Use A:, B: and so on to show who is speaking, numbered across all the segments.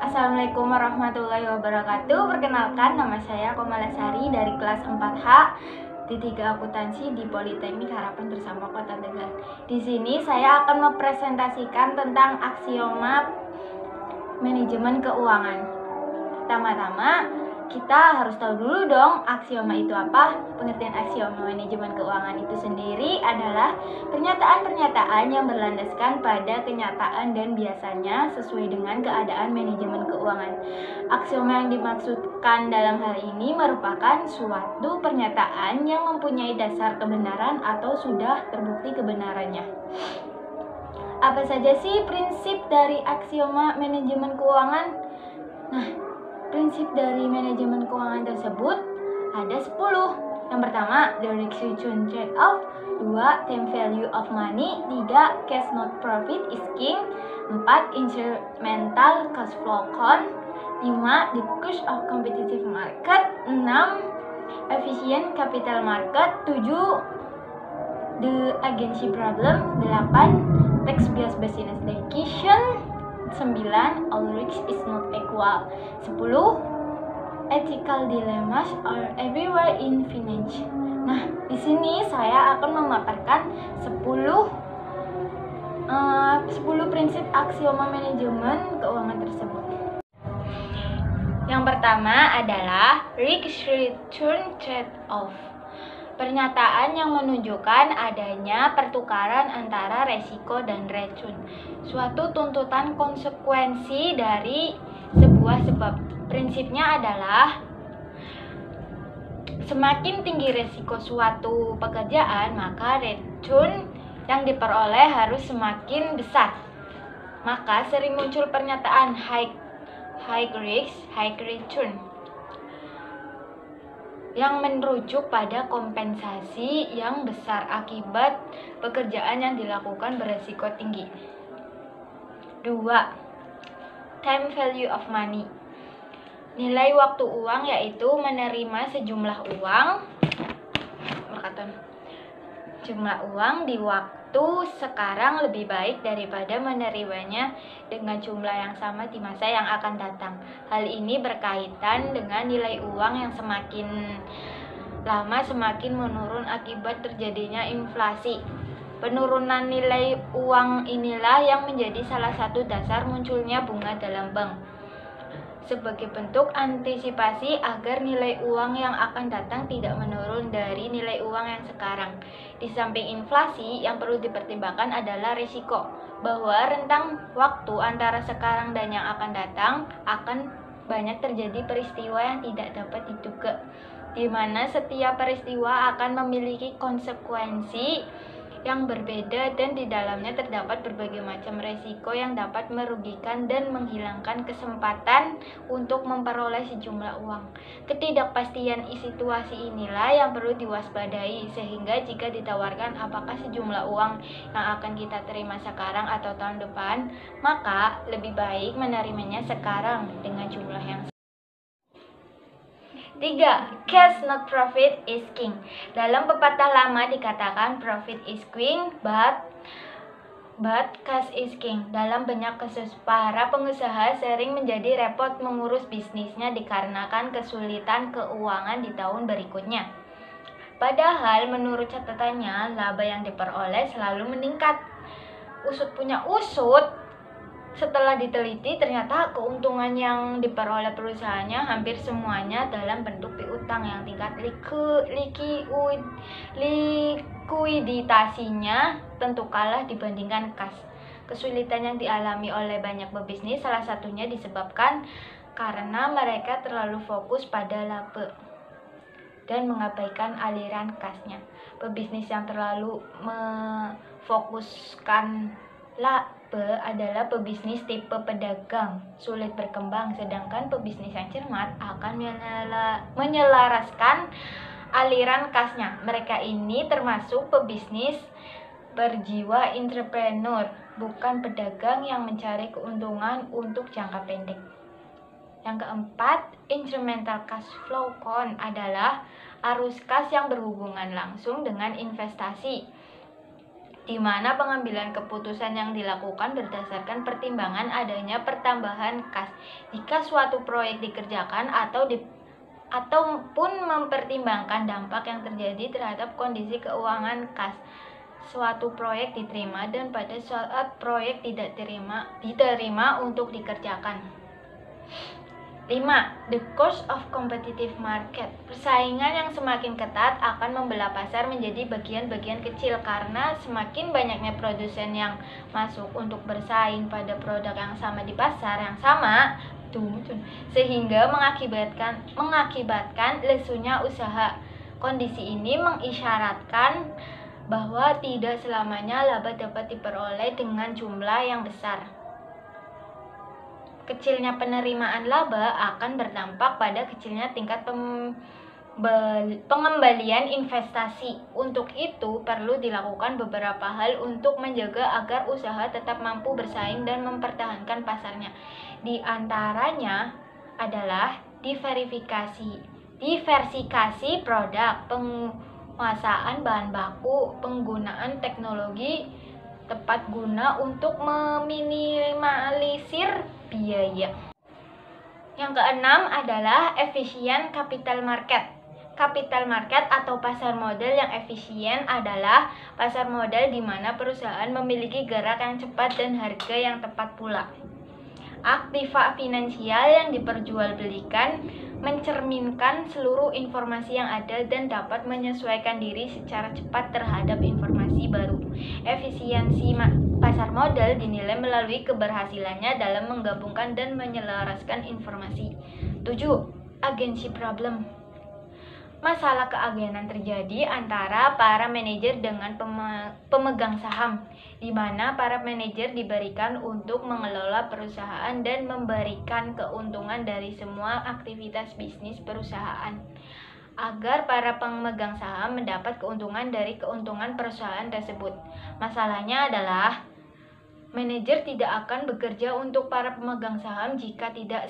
A: Assalamualaikum warahmatullahi wabarakatuh. Perkenalkan, nama saya Komalasari dari kelas 4H di 3 akuntansi di Politeknik Harapan Bersama Kota Tegal. Di sini saya akan mempresentasikan tentang aksioma manajemen keuangan. Pertama-tama, kita harus tahu dulu dong aksioma itu apa. Pengertian aksioma manajemen keuangan itu sendiri adalah pernyataan-pernyataan yang berlandaskan pada kenyataan dan biasanya sesuai dengan keadaan manajemen keuangan. Aksioma yang dimaksudkan dalam hal ini merupakan suatu pernyataan yang mempunyai dasar kebenaran atau sudah terbukti kebenarannya. Apa saja sih prinsip dari aksioma manajemen keuangan? Nah, prinsip dari manajemen keuangan tersebut ada 10. Yang pertama, the restriction trade-off. 2, time value of money. 3, cash not profit is king. 4, instrumental cash flow count. 5, the cost of competitive market. 6, efficient capital market. 7, the agency problem. 8, tax based business decision. 9, all risk is not equal. 10, ethical dilemmas are everywhere in finance. Nah, di sini saya akan memaparkan 10 prinsip aksioma manajemen keuangan tersebut. Yang pertama adalah risk-return trade-off. Pernyataan yang menunjukkan adanya pertukaran antara resiko dan racun. Suatu tuntutan konsekuensi dari sebuah sebab. Prinsipnya adalah semakin tinggi resiko suatu pekerjaan, maka racun yang diperoleh harus semakin besar. Maka sering muncul pernyataan high risk, high return yang merujuk pada kompensasi yang besar akibat pekerjaan yang dilakukan beresiko tinggi. 2, time value of money. Nilai waktu uang yaitu menerima sejumlah uang jumlah uang di waktu sekarang lebih baik daripada menerimanya dengan jumlah yang sama di masa yang akan datang. Hal ini berkaitan dengan nilai uang yang semakin lama semakin menurun akibat terjadinya inflasi. Penurunan nilai uang inilah yang menjadi salah satu dasar munculnya bunga dalam bank. Sebagai bentuk antisipasi agar nilai uang yang akan datang tidak menurun dari nilai uang yang sekarang. Di samping inflasi, yang perlu dipertimbangkan adalah risiko bahwa rentang waktu antara sekarang dan yang akan datang akan banyak terjadi peristiwa yang tidak dapat diduga, di mana setiap peristiwa akan memiliki konsekuensi yang berbeda dan di dalamnya terdapat berbagai macam resiko yang dapat merugikan dan menghilangkan kesempatan untuk memperoleh sejumlah uang. Ketidakpastian situasi inilah yang perlu diwaspadai, sehingga jika ditawarkan apakah sejumlah uang yang akan kita terima sekarang atau tahun depan, maka lebih baik menerimanya sekarang dengan jumlah yang 3. Cash not profit is king. Dalam pepatah lama dikatakan profit is queen, but cash is king. Dalam banyak kasus, para pengusaha sering menjadi repot mengurus bisnisnya dikarenakan kesulitan keuangan di tahun berikutnya. Padahal menurut catatannya, laba yang diperoleh selalu meningkat. Usut punya usut, setelah diteliti, ternyata keuntungan yang diperoleh perusahaannya hampir semuanya dalam bentuk piutang yang tingkat likuiditasnya tentu kalah dibandingkan kas. Kesulitan yang dialami oleh banyak pebisnis salah satunya disebabkan karena mereka terlalu fokus pada laba dan mengabaikan aliran kasnya. Pebisnis yang terlalu memfokuskan laba adalah pebisnis tipe pedagang sulit berkembang, sedangkan pebisnis yang cermat akan menyelaraskan aliran kasnya. Mereka ini termasuk pebisnis berjiwa entrepreneur, bukan pedagang yang mencari keuntungan untuk jangka pendek. Yang keempat, instrumental cash flow count adalah arus kas yang berhubungan langsung dengan investasi. di mana pengambilan keputusan yang dilakukan berdasarkan pertimbangan adanya pertambahan kas jika suatu proyek dikerjakan ataupun mempertimbangkan dampak yang terjadi terhadap kondisi keuangan kas suatu proyek diterima dan pada saat proyek tidak diterima untuk dikerjakan. 5. The course of competitive market. Persaingan yang semakin ketat akan membelah pasar menjadi bagian-bagian kecil karena semakin banyaknya produsen yang masuk untuk bersaing pada produk yang sama di pasar yang sama, sehingga mengakibatkan lesunya usaha. Kondisi ini mengisyaratkan bahwa tidak selamanya laba dapat diperoleh dengan jumlah yang besar. Kecilnya penerimaan laba akan berdampak pada kecilnya tingkat pengembalian investasi. Untuk itu, perlu dilakukan beberapa hal untuk menjaga agar usaha tetap mampu bersaing dan mempertahankan pasarnya. Di antaranya adalah diversifikasi produk, penguasaan bahan baku, penggunaan teknologi tepat guna untuk meminimalisir biaya. Yang keenam adalah efisien capital market. Capital market atau pasar modal yang efisien adalah pasar modal di mana perusahaan memiliki gerak yang cepat dan harga yang tepat pula. Aktiva finansial yang diperjualbelikan mencerminkan seluruh informasi yang ada dan dapat menyesuaikan diri secara cepat terhadap informasi baru. Efisiensi pasar modal dinilai melalui keberhasilannya dalam menggabungkan dan menyelaraskan informasi. 7. Agency problem. Masalah keagenan terjadi antara para manajer dengan pemegang saham, di mana para manajer diberikan untuk mengelola perusahaan dan memberikan keuntungan dari semua aktivitas bisnis perusahaan, agar para pemegang saham mendapat keuntungan dari keuntungan perusahaan tersebut. Masalahnya adalah manajer tidak akan bekerja untuk para pemegang saham jika tidak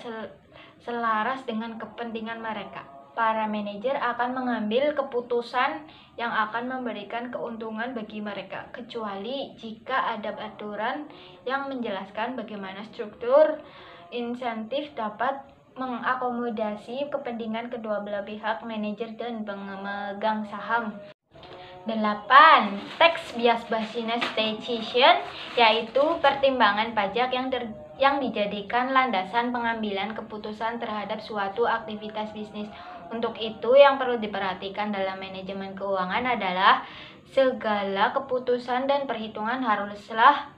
A: selaras dengan kepentingan mereka. Para manajer akan mengambil keputusan yang akan memberikan keuntungan bagi mereka, kecuali jika ada aturan yang menjelaskan bagaimana struktur insentif dapat mengakomodasi kepentingan kedua belah pihak, manajer dan pemegang saham. 8. Tax bias business decision, yaitu pertimbangan pajak yang dijadikan landasan pengambilan keputusan terhadap suatu aktivitas bisnis. Untuk itu, yang perlu diperhatikan dalam manajemen keuangan adalah segala keputusan dan perhitungan haruslah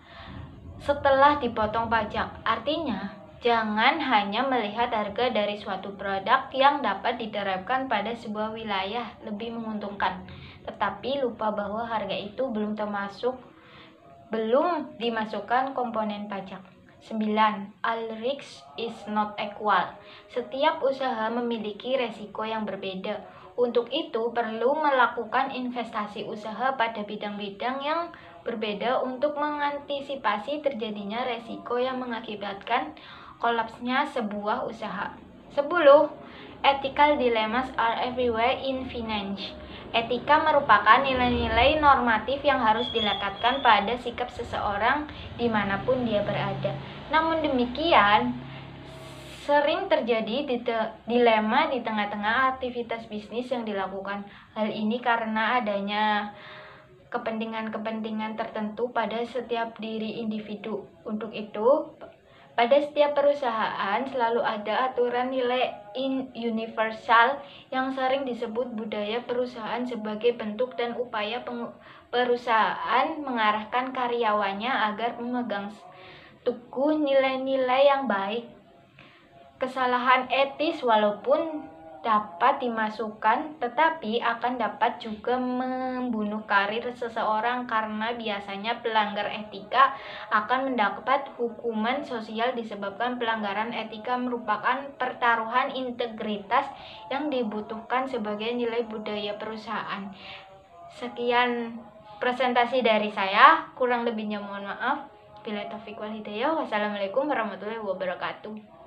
A: setelah dipotong pajak. Artinya, jangan hanya melihat harga dari suatu produk yang dapat diterapkan pada sebuah wilayah lebih menguntungkan, tetapi lupa bahwa harga itu belum dimasukkan komponen pajak. 9. All risks is not equal. Setiap usaha memiliki resiko yang berbeda. Untuk itu, perlu melakukan investasi usaha pada bidang-bidang yang berbeda untuk mengantisipasi terjadinya resiko yang mengakibatkan kolapsnya sebuah usaha. 10. Ethical dilemmas are everywhere in finance. Etika merupakan nilai-nilai normatif yang harus dilekatkan pada sikap seseorang dimanapun dia berada. Namun demikian, sering terjadi dilema di tengah-tengah aktivitas bisnis yang dilakukan. Hal ini karena adanya kepentingan-kepentingan tertentu pada setiap diri individu. Untuk itu, pada setiap perusahaan selalu ada aturan nilai universal yang sering disebut budaya perusahaan sebagai bentuk dan upaya perusahaan mengarahkan karyawannya agar memegang teguh nilai-nilai yang baik. Kesalahan etis walaupun dapat dimasukkan, tetapi akan dapat juga membunuh karir seseorang karena biasanya pelanggar etika akan mendapat hukuman sosial disebabkan pelanggaran etika merupakan pertaruhan integritas yang dibutuhkan sebagai nilai budaya perusahaan. Sekian presentasi dari saya, kurang lebihnya mohon maaf. Bila taufiq wal hidayah. Wassalamualaikum warahmatullahi wabarakatuh.